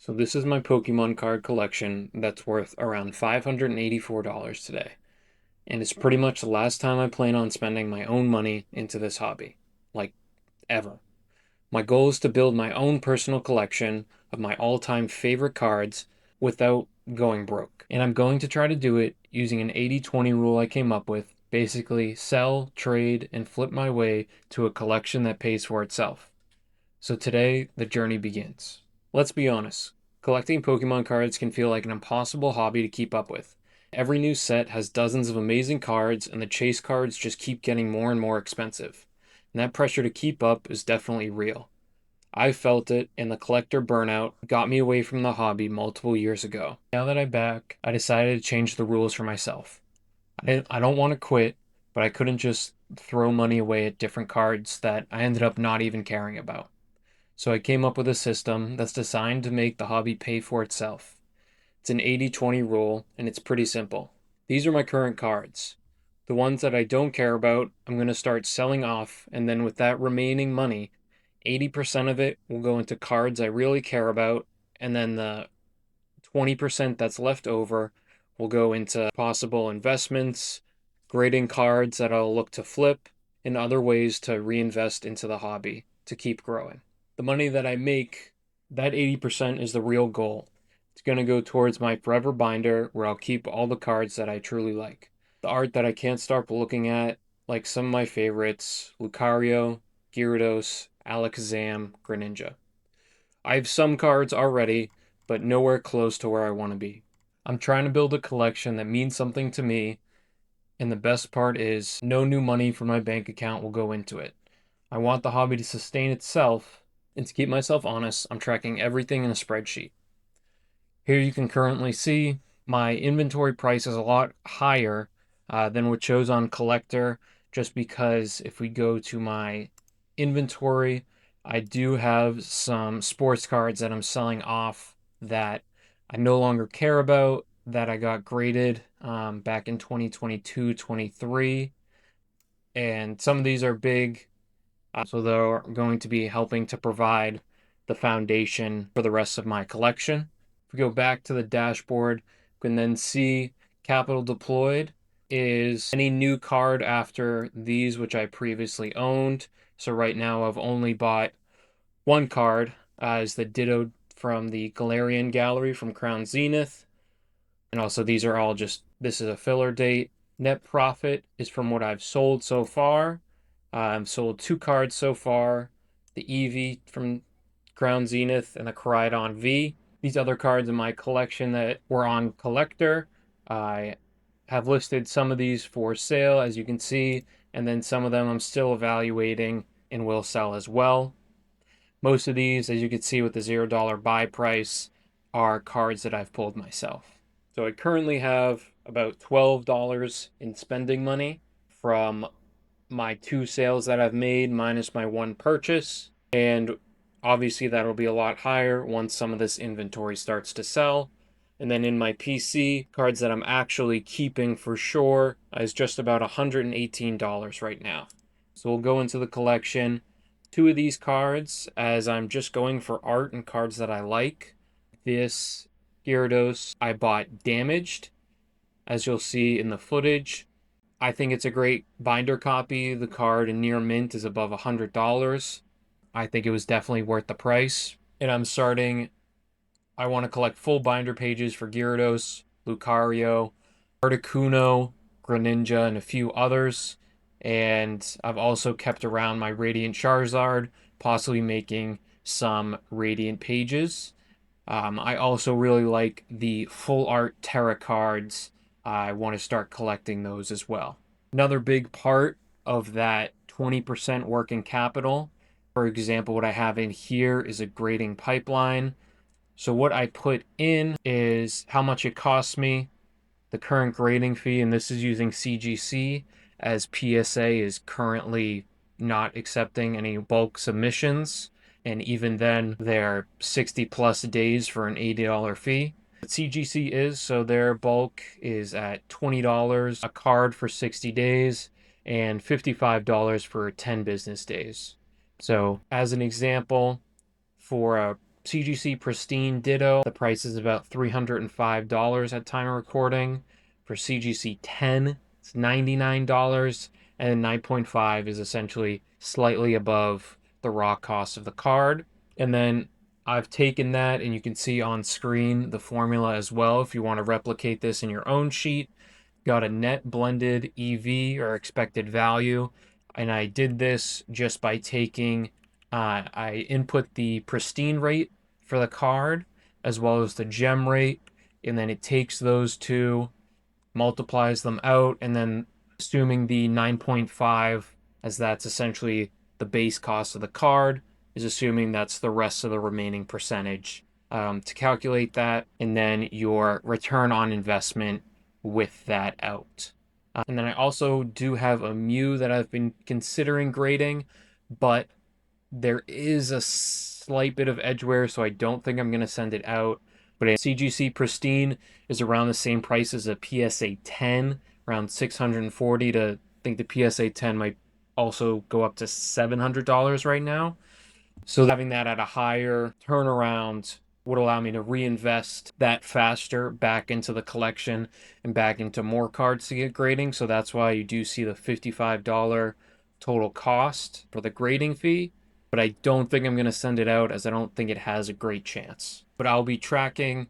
So this is my Pokemon card collection that's worth around $584 today. And it's pretty much the last time I plan on spending my own money into this hobby. Like, ever. My goal is to build my own personal collection of my all-time favorite cards without going broke. And I'm going to try to do it using an 80-20 rule I came up with. Basically, sell, trade, and flip my way to a collection that pays for itself. So today, the journey begins. Let's be honest, collecting Pokemon cards can feel like an impossible hobby to keep up with. Every new set has dozens of amazing cards, and the chase cards just keep getting more and more expensive. And that pressure to keep up is definitely real. I felt it, and the collector burnout got me away from the hobby multiple years ago. Now that I'm back, I decided to change the rules for myself. I don't want to quit, but I couldn't just throw money away at different cards that I ended up not even caring about. So I came up with a system that's designed to make the hobby pay for itself. It's an 80-20 rule, and it's pretty simple. These are my current cards. The ones that I don't care about, I'm going to start selling off, and then with that remaining money, 80% of it will go into cards I really care about, and then the 20% that's left over will go into possible investments, grading cards that I'll look to flip, and other ways to reinvest into the hobby to keep growing. The money that I make, that 80% is the real goal. It's going to go towards my forever binder where I'll keep all the cards that I truly like. The art that I can't stop looking at, like some of my favorites, Lucario, Gyarados, Alakazam, Greninja. I have some cards already, but nowhere close to where I want to be. I'm trying to build a collection that means something to me, and the best part is no new money from my bank account will go into it. I want the hobby to sustain itself, and to keep myself honest, I'm tracking everything in a spreadsheet. Here you can currently see my inventory price is a lot higher than what shows on collector, just because if we go to my inventory, I do have some sports cards that I'm selling off that I no longer care about, that I got graded back in 2022, 23. And some of these are big, so they're going to be helping to provide the foundation for the rest of my collection. If we go back to the dashboard, we can then see capital deployed is any new card after these which I previously owned. So right now I've only bought one card, is the Ditto from the Galarian Gallery from Crown Zenith. And also these are all just, this is a filler date. Net profit is from what I've sold so far. I've sold two cards so far, the EV from Crown Zenith and the Koraidon V. These other cards in my collection that were on collector, I have listed some of these for sale, as you can see, and then some of them I'm still evaluating and will sell as well. Most of these, as you can see with the $0 buy price, are cards that I've pulled myself. So I currently have about $12 in spending money from my two sales that I've made minus my one purchase. And obviously that'll be a lot higher once some of this inventory starts to sell. And then in my PC, cards that I'm actually keeping for sure is just about $118 right now. So we'll go into the collection. Two of these cards, as I'm just going for art and cards that I like. This Gyarados I bought damaged, as you'll see in the footage. I think it's a great binder copy. The card in near mint is above $100. I think it was definitely worth the price. And I want to collect full binder pages for Gyarados, Lucario, Articuno, Greninja, and a few others. And I've also kept around my Radiant Charizard, possibly making some Radiant pages. I also really like the full art Terra cards. I want to start collecting those as well. Another big part of that 20% working capital, for example, what I have in here is a grading pipeline. So what I put in is how much it costs me, the current grading fee, and this is using CGC, as PSA is currently not accepting any bulk submissions. And even then, they're 60 plus days for an $80 fee. But CGC is, so their bulk is at $20 a card for 60 days and $55 for 10 business days. So as an example, for a CGC Pristine Ditto, the price is about $305 at time of recording. For CGC 10, it's $99, and 9.5 is essentially slightly above the raw cost of the card. And then I've taken that, and you can see on screen the formula as well if you want to replicate this in your own sheet. Got a net blended EV, or expected value, and I did this just by taking, I input the pristine rate for the card as well as the gem rate, and then it takes those two, multiplies them out, and then assuming the 9.5, as that's essentially the base cost of the card, is assuming that's the rest of the remaining percentage, to calculate that, and then your return on investment with that out. And then I also do have a Mew that I've been considering grading, but there is a slight bit of edge wear, so I don't think I'm going to send it out. But a CGC Pristine is around the same price as a PSA 10, around $640 to, I think the PSA 10 might also go up to $700 right now. So having that at a higher turnaround would allow me to reinvest that faster back into the collection and back into more cards to get grading. So that's why you do see the $55 total cost for the grading fee. But I don't think I'm going to send it out, as I don't think it has a great chance. But I'll be tracking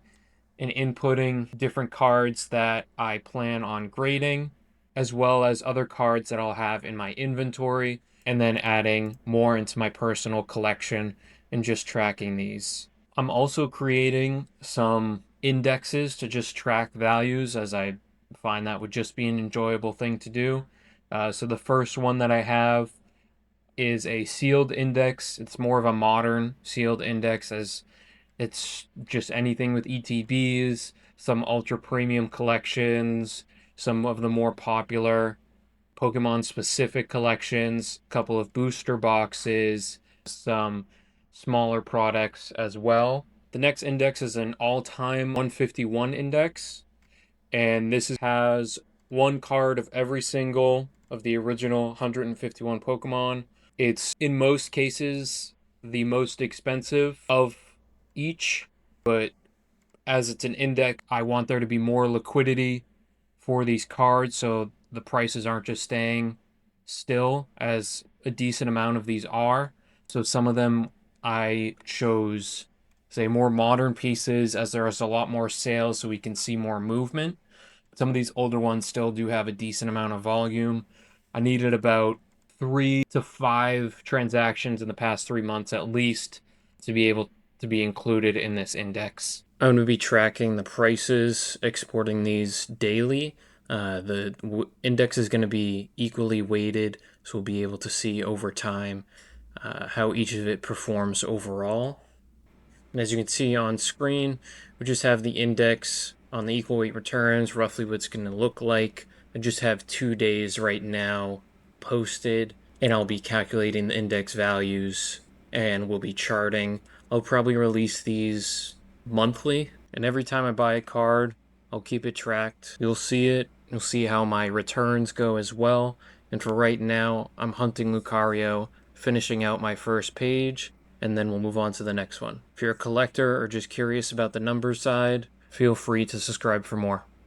and inputting different cards that I plan on grading, as well as other cards that I'll have in my inventory, and then adding more into my personal collection and just tracking these. I'm also creating some indexes to just track values, as I find that would just be an enjoyable thing to do. So the first one that I have is a sealed index. It's more of a modern sealed index, as it's just anything with ETBs, some ultra premium collections, some of the more popular Pokemon specific collections, a couple of booster boxes, some smaller products as well. The next index is an all-time 151 index, and has one card of every single of the original 151 Pokemon. It's in most cases the most expensive of each, but as it's an index, I want there to be more liquidity for these cards, so the prices aren't just staying still, as a decent amount of these are. So some of them I chose, say, more modern pieces, as there's a lot more sales, so we can see more movement. Some of these older ones still do have a decent amount of volume. I needed about 3 to 5 transactions in the past 3 months at least to be able to be included in this index. I'm going to be tracking the prices, exporting these daily. The index is going to be equally weighted, so we'll be able to see over time how each of it performs overall. And as you can see on screen, we just have the index on the equal weight returns, roughly what it's going to look like. I just have 2 days right now posted, and I'll be calculating the index values, and we'll be charting. I'll probably release these monthly, and every time I buy a card, I'll keep it tracked. You'll see it. You'll see how my returns go as well. And for right now, I'm hunting Lucario, finishing out my first page, and then we'll move on to the next one. If you're a collector or just curious about the numbers side, feel free to subscribe for more.